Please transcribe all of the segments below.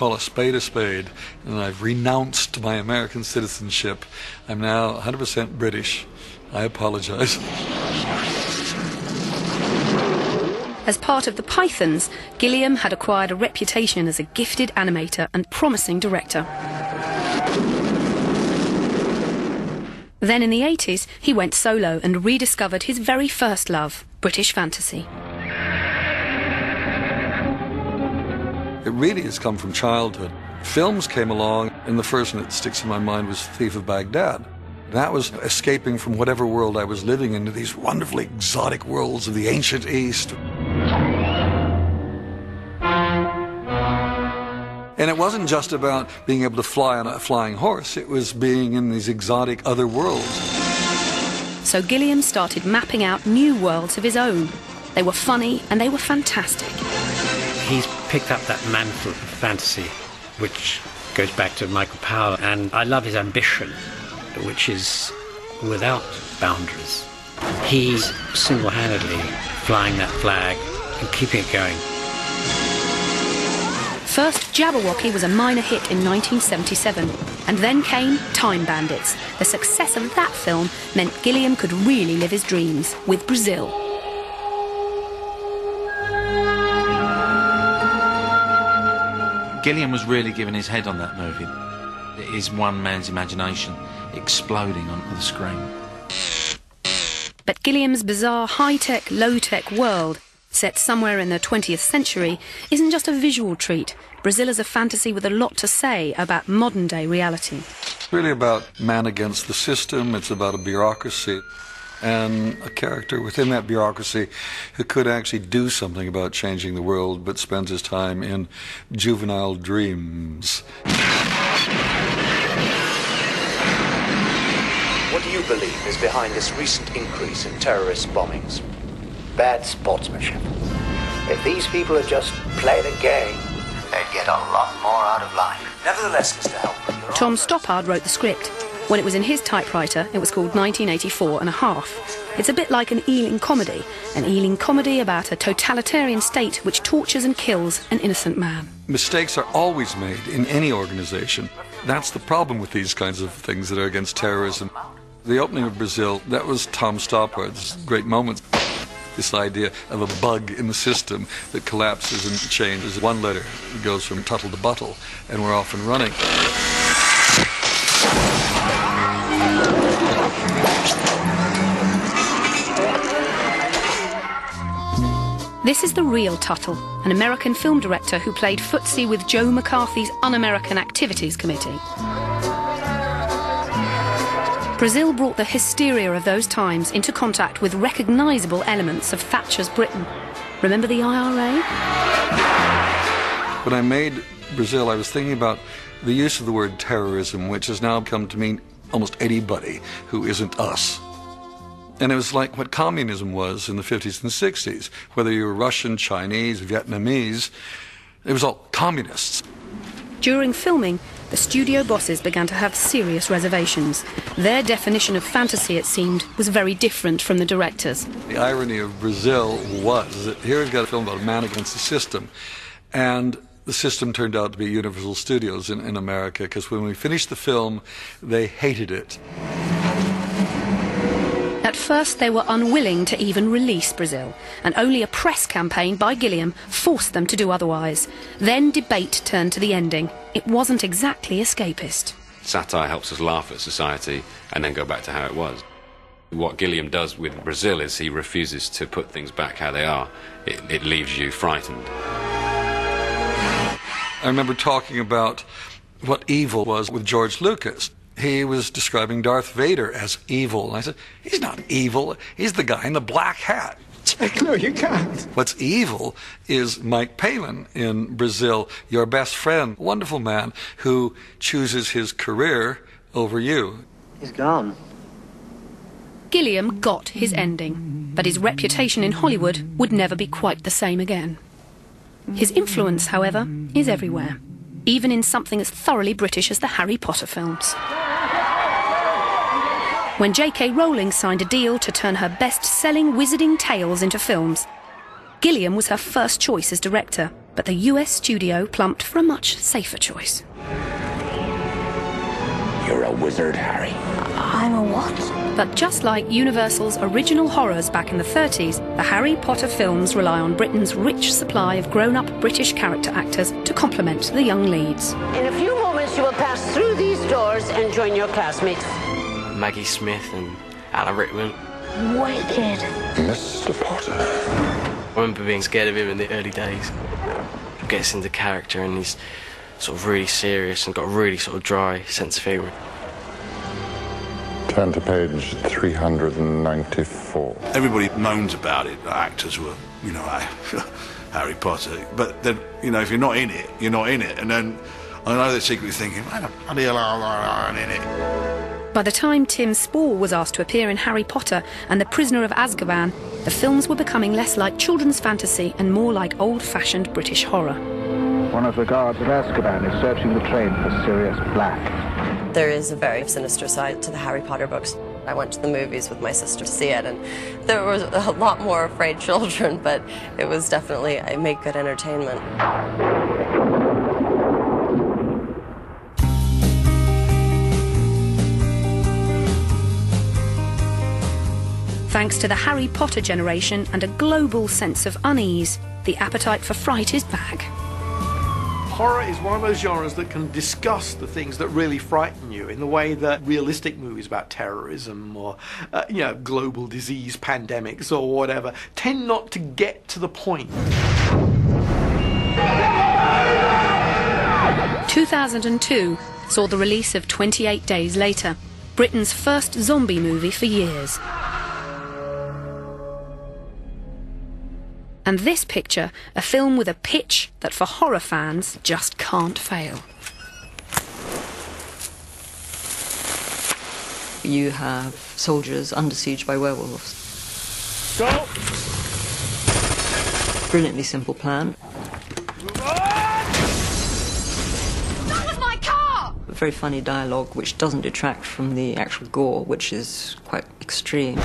call a spade, and I've renounced my American citizenship. I'm now 100% British. I apologize. As part of the Pythons, Gilliam had acquired a reputation as a gifted animator and promising director. Then in the 80s, he went solo and rediscovered his very first love, British fantasy. It really has come from childhood. Films came along, and the first one that sticks in my mind was Thief of Baghdad. That was escaping from whatever world I was living in to these wonderfully exotic worlds of the ancient East. And it wasn't just about being able to fly on a flying horse, it was being in these exotic other worlds. So Gilliam started mapping out new worlds of his own. They were funny and they were fantastic. He's picked up that mantle of fantasy, which goes back to Michael Powell, and I love his ambition, which is without boundaries. He's single-handedly flying that flag and keeping it going. First, Jabberwocky was a minor hit in 1977, and then came Time Bandits. The success of that film meant Gilliam could really live his dreams with Brazil. Gilliam was really giving his head on that movie. It is one man's imagination exploding onto the screen. But Gilliam's bizarre high-tech, low-tech world, set somewhere in the 20th century, isn't just a visual treat. Brazil is a fantasy with a lot to say about modern-day reality. It's really about man against the system. It's about a bureaucracy and a character within that bureaucracy who could actually do something about changing the world, but spends his time in juvenile dreams. What do you believe is behind this recent increase in terrorist bombings? Bad sportsmanship. If these people had just played a game, they'd get a lot more out of life. Nevertheless, Mr. Helper... Tom Stoppard wrote the script. When it was in his typewriter, it was called 1984 and a half. It's a bit like an Ealing comedy about a totalitarian state which tortures and kills an innocent man. Mistakes are always made in any organization. That's the problem with these kinds of things that are against terrorism. The opening of Brazil, that was Tom Stoppard's great moment. This idea of a bug in the system that collapses and changes. One letter goes from tuttle to buttle, and we're off and running. This is the real Tuttle, an American film director who played footsie with Joe McCarthy's Un-American Activities Committee. Brazil brought the hysteria of those times into contact with recognisable elements of Thatcher's Britain. Remember the IRA? When I made Brazil, I was thinking about the use of the word terrorism, which has now come to mean almost anybody who isn't us. And it was like what communism was in the 50s and 60s. Whether you were Russian, Chinese, Vietnamese, it was all communists. During filming, the studio bosses began to have serious reservations. Their definition of fantasy, it seemed, was very different from the director's. The irony of Brazil was that here we've got a film about a man against the system, and the system turned out to be Universal Studios in America, because when we finished the film, they hated it. At first, they were unwilling to even release Brazil, and only a press campaign by Gilliam forced them to do otherwise. Then debate turned to the ending. It wasn't exactly escapist. Satire helps us laugh at society and then go back to how it was. What Gilliam does with Brazil is he refuses to put things back how they are. It leaves you frightened. I remember talking about what evil was with George Lucas. He was describing Darth Vader as evil. And I said, he's not evil. He's the guy in the black hat. No, you can't. What's evil is Mike Palin in Brazil, your best friend, wonderful man who chooses his career over you. He's gone. Gilliam got his ending, but his reputation in Hollywood would never be quite the same again. His influence, however, is everywhere, even in something as thoroughly British as the Harry Potter films. When J.K. Rowling signed a deal to turn her best-selling wizarding tales into films, Gilliam was her first choice as director, but but the US studio plumped for a much safer choice. You're a wizard, Harry. I'm a what? But just like Universal's original horrors back in the 30s, the Harry Potter films rely on Britain's rich supply of grown-up British character actors to complement the young leads. In a few moments you will pass through these doors and join your classmates. Maggie Smith and Alan Rickman. Wicked. Mr. Potter. I remember being scared of him in the early days. He gets into character and he's sort of really serious and got a really sort of dry sense of humour. Turn to page 394. Everybody moans about it, actors who are, Harry Potter. But then, if you're not in it, you're not in it. And then I know they're secretly thinking, why the bloody hell am I in it? By the time Tim Spall was asked to appear in Harry Potter and The Prisoner of Azkaban, the films were becoming less like children's fantasy and more like old-fashioned British horror. One of the guards of Azkaban is searching the train for Sirius Black. There is a very sinister side to the Harry Potter books. I went to the movies with my sister to see it, and there was a lot more afraid children, but it was definitely, it made good entertainment. Thanks to the Harry Potter generation and a global sense of unease, the appetite for fright is back. Horror is one of those genres that can discuss the things that really frighten you in the way that realistic movies about terrorism or, global disease pandemics or whatever tend not to get to the point. 2002 saw the release of 28 Days Later, Britain's first zombie movie for years. And this picture, a film with a pitch that for horror fans just can't fail. You have soldiers under siege by werewolves. Go! Brilliantly simple plan. That was my car! Very funny dialogue which doesn't detract from the actual gore, which is quite extreme.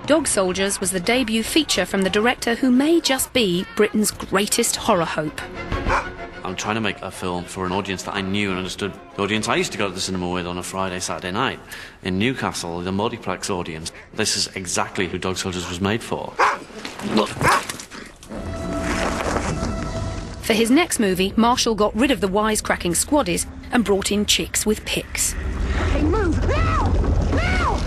Dog Soldiers was the debut feature from the director who may just be Britain's greatest horror hope. I'm trying to make a film for an audience that I knew and understood. The audience I used to go to the cinema with on a Friday, Saturday night. In Newcastle, the multiplex audience. This is exactly who Dog Soldiers was made for. For his next movie, Marshall got rid of the wisecracking squaddies and brought in chicks with picks. Hey, move! Now! Now!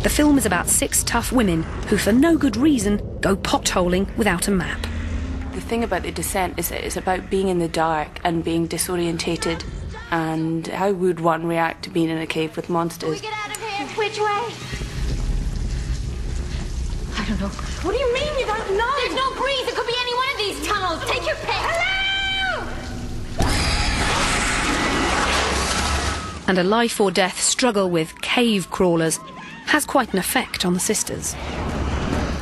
The film is about 6 tough women who, for no good reason, go potholing without a map. The thing about The Descent is that it's about being in the dark and being disorientated, and how would one react to being in a cave with monsters? Can we get out of here? Which way? I don't know. What do you mean you don't know? There's no breeze. It could be any one of these tunnels. Take your pick. Hello! And a life or death struggle with cave crawlers has quite an effect on the sisters.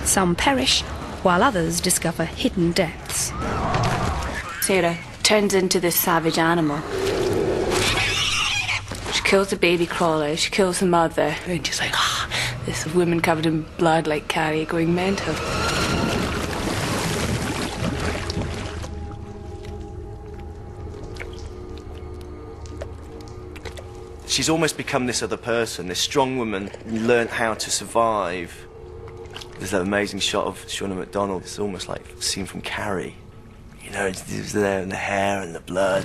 Some perish, while others discover hidden depths. Sarah turns into this savage animal. She kills the baby crawler, she kills the mother, and she's like, this woman covered in blood like Carrie going mental. She's almost become this other person, this strong woman, learnt how to survive. There's that amazing shot of Shaun McDonald. It's almost like a scene from Carrie. You know, it was there in the hair and the blood.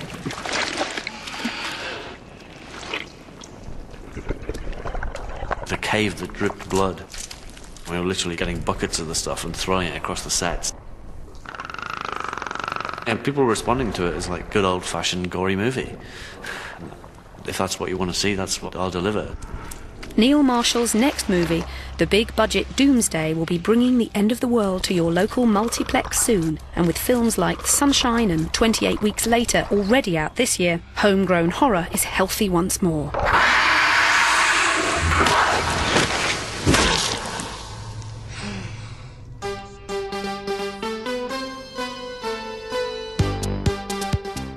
The cave that dripped blood. We were literally getting buckets of the stuff and throwing it across the sets. And people were responding to it as like good old-fashioned gory movie. If that's what you want to see, that's what I'll deliver. Neil Marshall's next movie, the big-budget Doomsday, will be bringing the end of the world to your local multiplex soon. And with films like Sunshine and 28 Weeks Later already out this year, homegrown horror is healthy once more.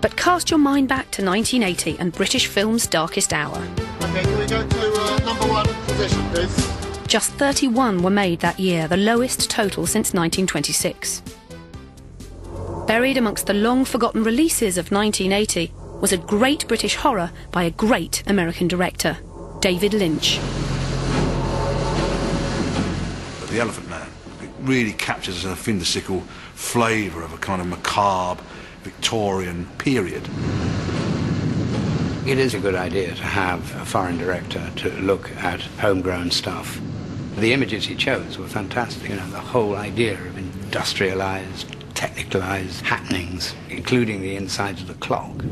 But cast your mind back to 1980 and British film's darkest hour. OK, can we go to number 1 position, please? Just 31 were made that year, the lowest total since 1926. Buried amongst the long-forgotten releases of 1980 was a great British horror by a great American director, David Lynch. The Elephant Man, it really captures a whimsical flavour of a kind of macabre Victorian period. It is a good idea to have a foreign director to look at homegrown stuff. The images he chose were fantastic. You know, the whole idea of industrialised, technicalised happenings, including the insides of the clock.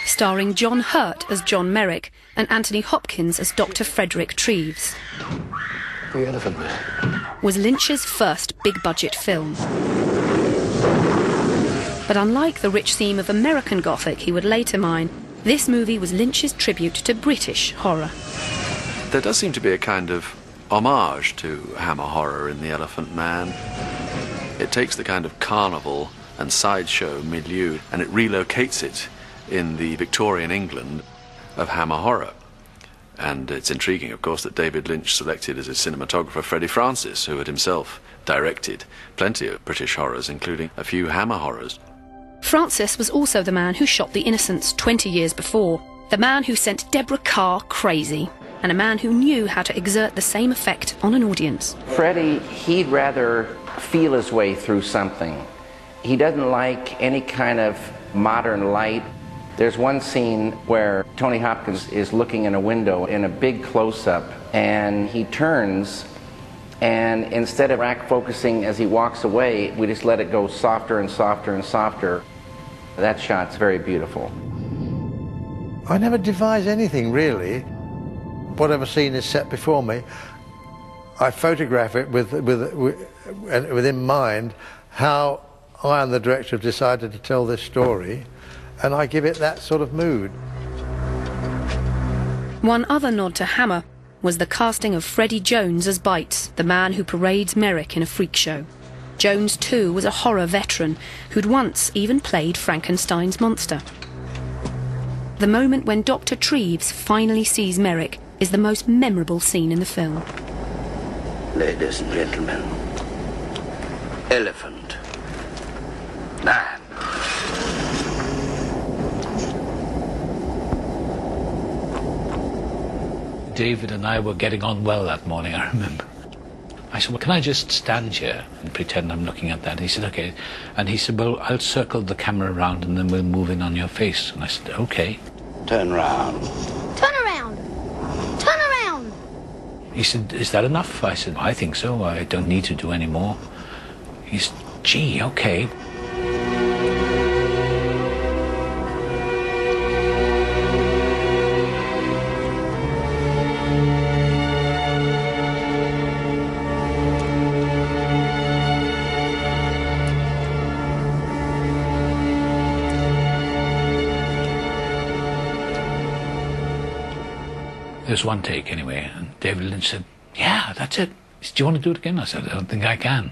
Starring John Hurt as John Merrick and Anthony Hopkins as Dr. Frederick Treves. The Elephant Man was Lynch's first big-budget film. But unlike the rich theme of American Gothic he would later mine, this movie was Lynch's tribute to British horror. There does seem to be a kind of homage to Hammer horror in The Elephant Man. It takes the kind of carnival and sideshow milieu and it relocates it in the Victorian England of Hammer horror. And it's intriguing, of course, that David Lynch selected as his cinematographer Freddie Francis, who had himself directed plenty of British horrors, including a few Hammer horrors. Francis was also the man who shot The Innocents 20 years before, the man who sent Deborah Kerr crazy, and a man who knew how to exert the same effect on an audience. Freddie, he'd rather feel his way through something. He doesn't like any kind of modern light. There's one scene where Tony Hopkins is looking in a window in a big close-up, and he turns, and instead of rack focusing as he walks away, we just let it go softer and softer and softer. That shot's very beautiful. I never devise anything, really. Whatever scene is set before me, I photograph it within mind how I and the director have decided to tell this story, and I give it that sort of mood. One other nod to Hammer was the casting of Freddie Jones as Bites, the man who parades Merrick in a freak show. Jones, too, was a horror veteran who'd once even played Frankenstein's monster. The moment when Dr. Treves finally sees Merrick is the most memorable scene in the film. Ladies and gentlemen, Elephant Man. David and I were getting on well that morning, I remember. I said, well, can I just stand here and pretend I'm looking at that? And he said, okay. And he said, well, I'll circle the camera around and then we'll move in on your face. And I said, okay. Turn round. Turn around. Turn around. He said, is that enough? I said, I think so. I don't need to do any more. He said, gee, okay. There's one take anyway, and David Lynch said, yeah, that's it. He said, do you want to do it again? I said, I don't think I can.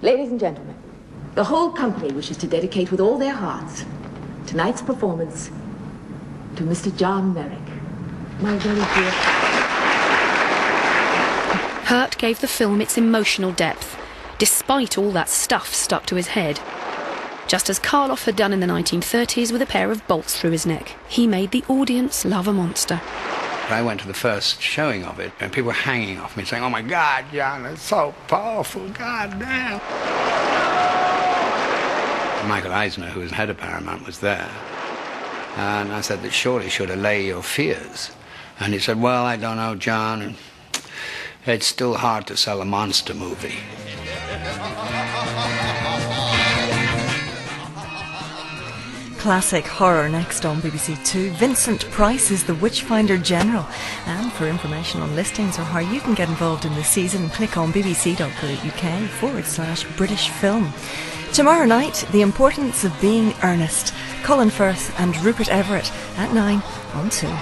Ladies and gentlemen, the whole company wishes to dedicate with all their hearts tonight's performance to Mr. John Merrick, my very dear. Hurt gave the film its emotional depth, despite all that stuff stuck to his head. Just as Karloff had done in the 1930s with a pair of bolts through his neck, he made the audience love a monster. I went to the first showing of it, and people were hanging off me, saying, oh my God, John, it's so powerful, God damn. Michael Eisner, who was head of Paramount, was there. And I said that surely should allay your fears. And he said, well, I don't know, John. It's still hard to sell a monster movie. Classic horror next on BBC Two. Vincent Price is the Witchfinder General. And for information on listings or how you can get involved in the season, click on bbc.co.uk/British film. Tomorrow night, The Importance of Being Earnest. Colin Firth and Rupert Everett at 9 on 2.